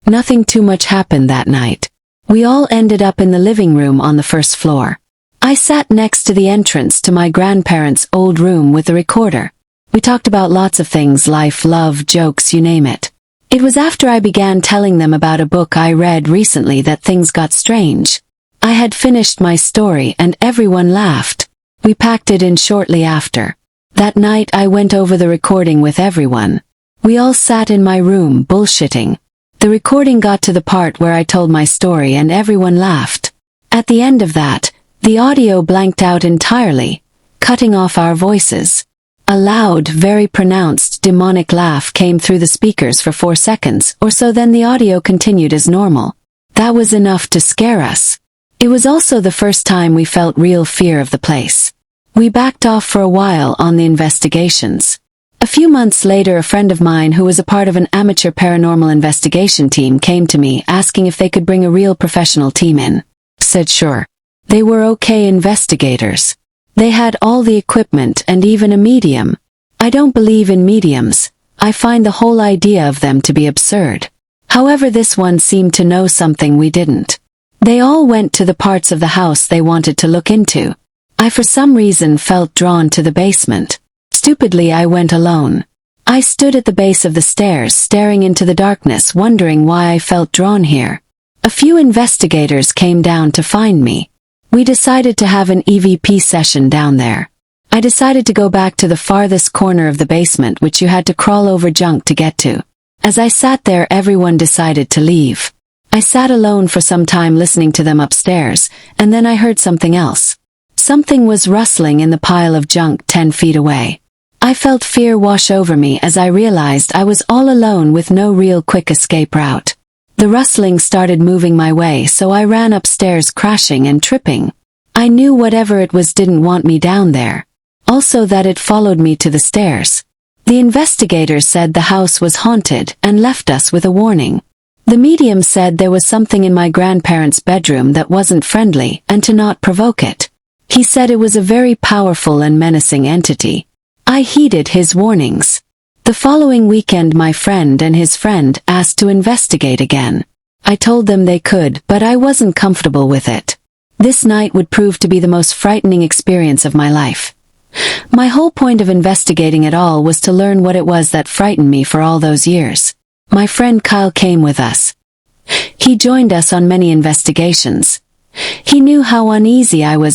Nothing too much happened that night. We all ended up in the living room on the first floor. I sat next to the entrance to my grandparents' old room with the recorder. We talked about lots of things, life, love, jokes, you name it. It was after I began telling them about a book I read recently that things got strange. I had finished my story and everyone laughed. We packed it in shortly after. That night I went over the recording with everyone. We all sat in my room bullshitting. The recording got to the part where I told my story and everyone laughed. At the end of that, the audio blanked out entirely, cutting off our voices. A loud, very pronounced demonic laugh came through the speakers for 4 seconds or so, then the audio continued as normal. That was enough to scare us. It was also the first time we felt real fear of the place. We backed off for a while on the investigations. A few months later, a friend of mine who was a part of an amateur paranormal investigation team came to me asking if they could bring a real professional team in. Said sure. They were okay investigators. They had all the equipment and even a medium. I don't believe in mediums. I find the whole idea of them to be absurd. However, this one seemed to know something we didn't. They all went to the parts of the house they wanted to look into. I for some reason felt drawn to the basement. Stupidly, I went alone. I stood at the base of the stairs staring into the darkness, wondering why I felt drawn here. A few investigators came down to find me. We decided to have an EVP session down there. I decided to go back to the farthest corner of the basement, which you had to crawl over junk to get to. As I sat there, everyone decided to leave. I sat alone for some time listening to them upstairs, and then I heard something else. Something was rustling in the pile of junk 10 feet away. I felt fear wash over me as I realized I was all alone with no real quick escape route. The rustling started moving my way, so I ran upstairs crashing and tripping. I knew whatever it was didn't want me down there. Also that it followed me to the stairs. The investigators said the house was haunted and left us with a warning. The medium said there was something in my grandparents' bedroom that wasn't friendly and to not provoke it. He said it was a very powerful and menacing entity. I heeded his warnings. The following weekend, my friend and his friend asked to investigate again. I told them they could, but I wasn't comfortable with it. This night would prove to be the most frightening experience of my life. My whole point of investigating it all was to learn what it was that frightened me for all those years. My friend Kyle came with us. He joined us on many investigations. He knew how uneasy I was